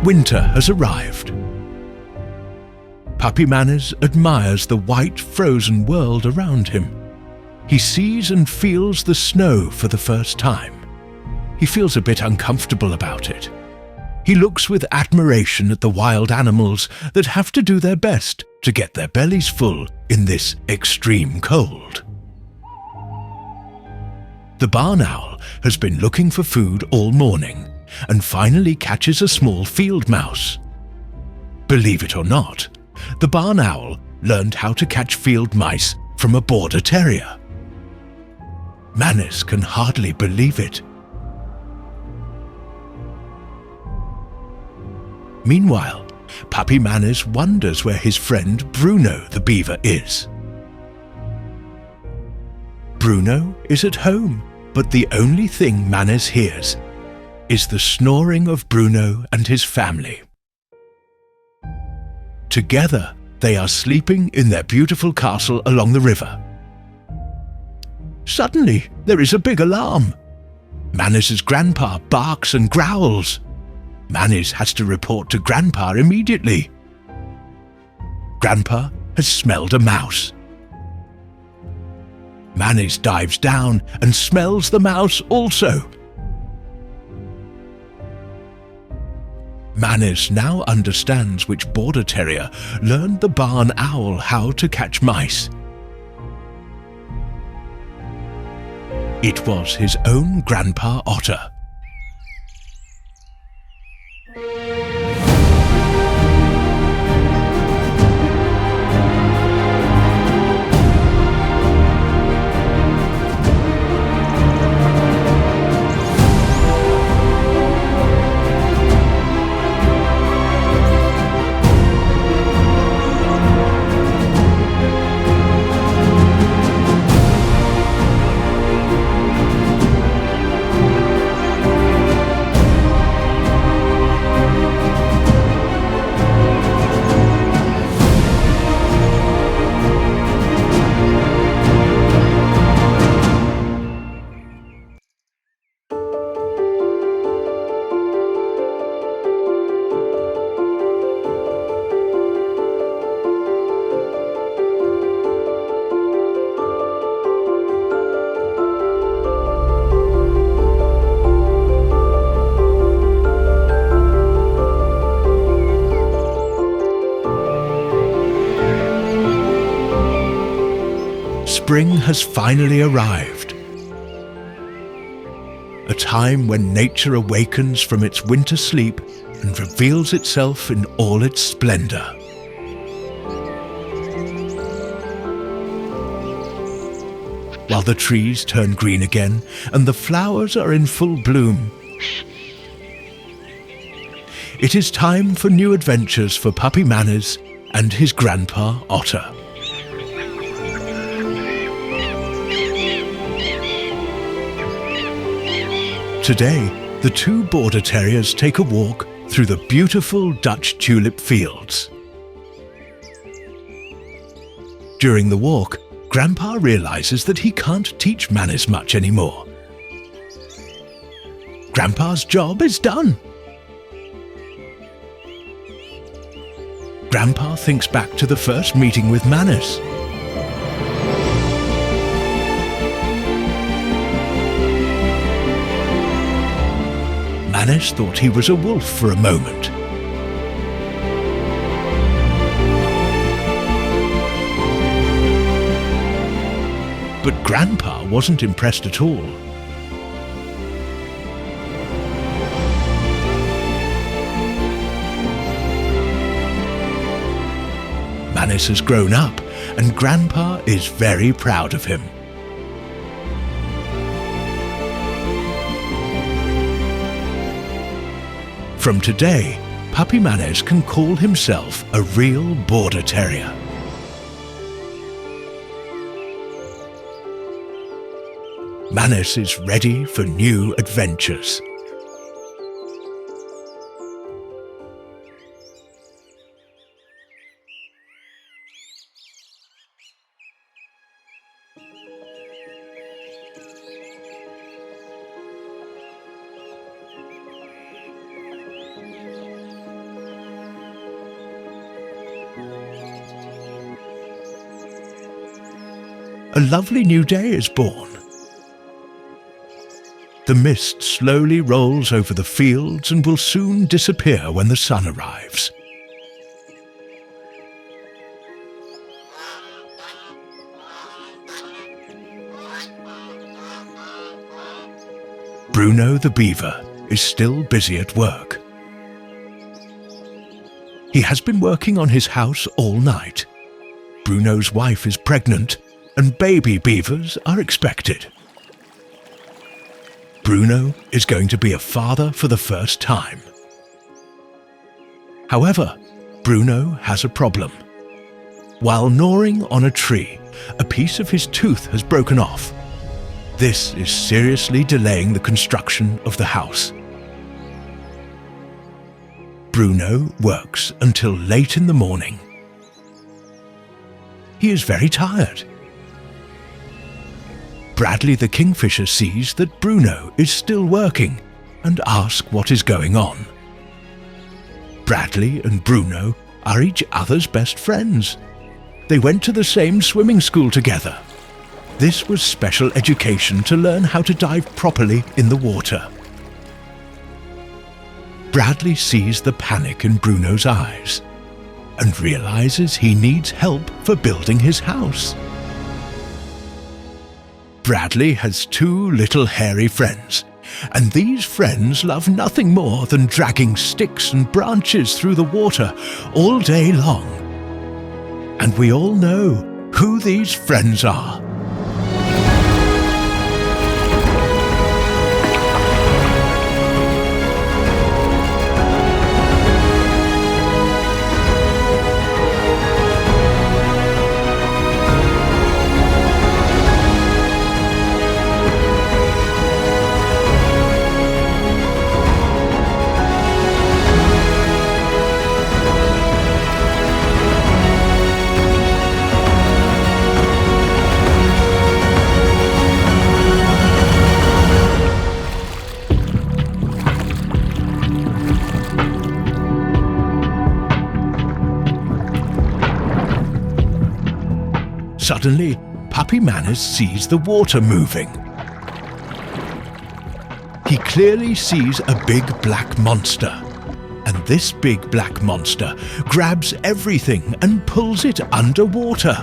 winter has arrived. Puppy Manners admires the white, frozen world around him. He sees and feels the snow for the first time. He feels a bit uncomfortable about it. He looks with admiration at the wild animals that have to do their best to get their bellies full in this extreme cold. The barn owl has been looking for food all morning and finally catches a small field mouse. Believe it or not, the barn owl learned how to catch field mice from a Border Terrier. Manners can hardly believe it. Meanwhile, Puppy Manners wonders where his friend Bruno the Beaver is. Bruno is at home, but the only thing Manners hears is the snoring of Bruno and his family. Together, they are sleeping in their beautiful castle along the river. Suddenly, there is a big alarm. Manners' grandpa barks and growls. Manners has to report to Grandpa immediately. Grandpa has smelled a mouse. Manners dives down and smells the mouse also. Manners now understands which Border Terrier learned the barn owl how to catch mice. It was his own Grandpa Otter. Spring has finally arrived. A time when nature awakens from its winter sleep and reveals itself in all its splendor. While the trees turn green again and the flowers are in full bloom, it is time for new adventures for Puppy Manners and his Grandpa Otter. Today, the two Border Terriers take a walk through the beautiful Dutch tulip fields. During the walk, Grandpa realizes that he can't teach Manners much anymore. Grandpa's job is done. Grandpa thinks back to the first meeting with Manners. Manners thought he was a wolf for a moment. But Grandpa wasn't impressed at all. Manners has grown up, and Grandpa is very proud of him. From today, Puppy Manners can call himself a real Border Terrier. Manners is ready for new adventures. a lovely new day is born. The mist slowly rolls over the fields and will soon disappear when the sun arrives. Bruno the Beaver is still busy at work. He has been working on his house all night. Bruno's wife is pregnant and baby beavers are expected. Bruno is going to be a father for the first time. However, Bruno has a problem. While gnawing on a tree, a piece of his tooth has broken off. This is seriously delaying the construction of the house. Bruno works until late in the morning. He is very tired. Bradley the kingfisher sees that Bruno is still working and asks what is going on. Bradley and Bruno are each other's best friends. They went to the same swimming school together. This was special education to learn how to dive properly in the water. Bradley sees the panic in Bruno's eyes and realizes he needs help for building his house. Bradley has two little hairy friends, and these friends love nothing more than dragging sticks and branches through the water all day long. And we all know who these friends are. Suddenly, Puppy Manners sees the water moving. He clearly sees a big black monster, and this big black monster grabs everything and pulls it underwater.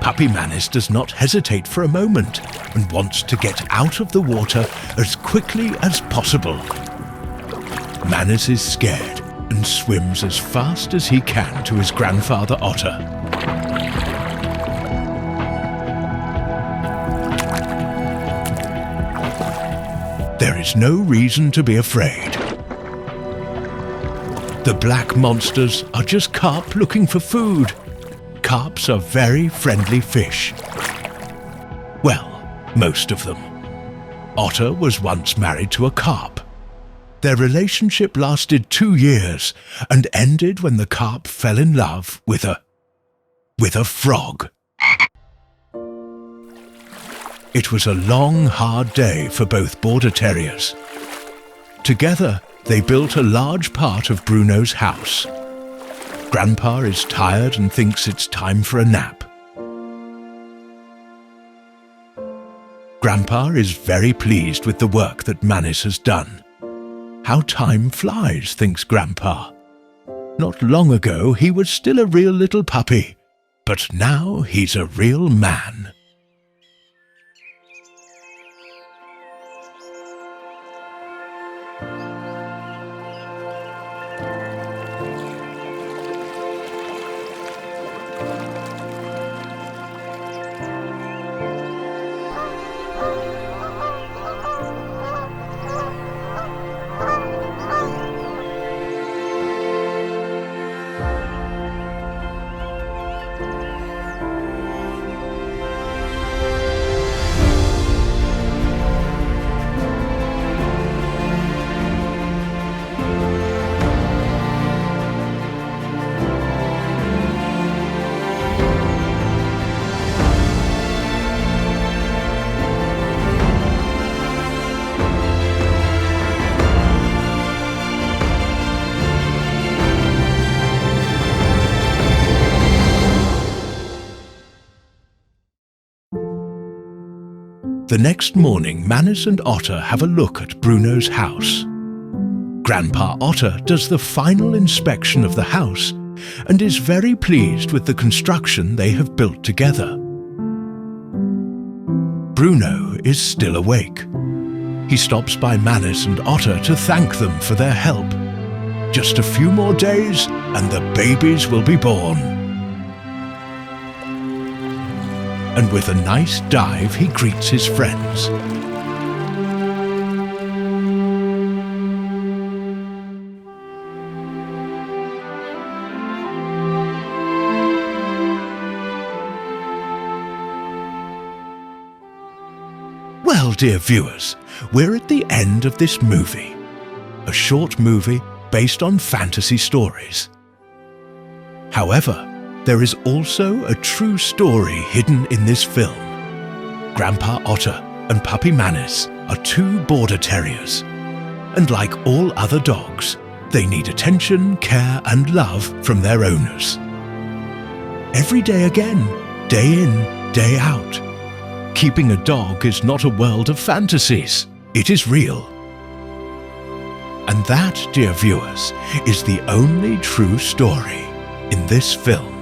Puppy Manners does not hesitate for a moment and wants to get out of the water as quickly as possible. Manners is scared and swims as fast as he can to his grandfather Otter. There is no reason to be afraid. The black monsters are just carp looking for food. Carps are very friendly fish. Well, most of them. Otter was once married to a carp. Their relationship lasted 2 years and ended when the carp fell in love with a frog. It was a long, hard day for both Border Terriers. Together, they built a large part of Bruno's house. Grandpa is tired and thinks it's time for a nap. Grandpa is very pleased with the work that Manners has done. How time flies, thinks Grandpa. Not long ago, he was still a real little puppy, but now he's a real man. The next morning, Manus and Otter have a look at Bruno's house. Grandpa Otter does the final inspection of the house and is very pleased with the construction they have built together. Bruno is still awake. He stops by Manus and Otter to thank them for their help. Just a few more days and the babies will be born. And with a nice dive, he greets his friends. Well, dear viewers, we're at the end of this movie. A short movie based on fantasy stories. However, there is also a true story hidden in this film. Grandpa Otter and Puppy Manus are two Border Terriers. And like all other dogs, they need attention, care and love from their owners. Every day again, day in, day out. Keeping a dog is not a world of fantasies. It is real. And that, dear viewers, is the only true story in this film.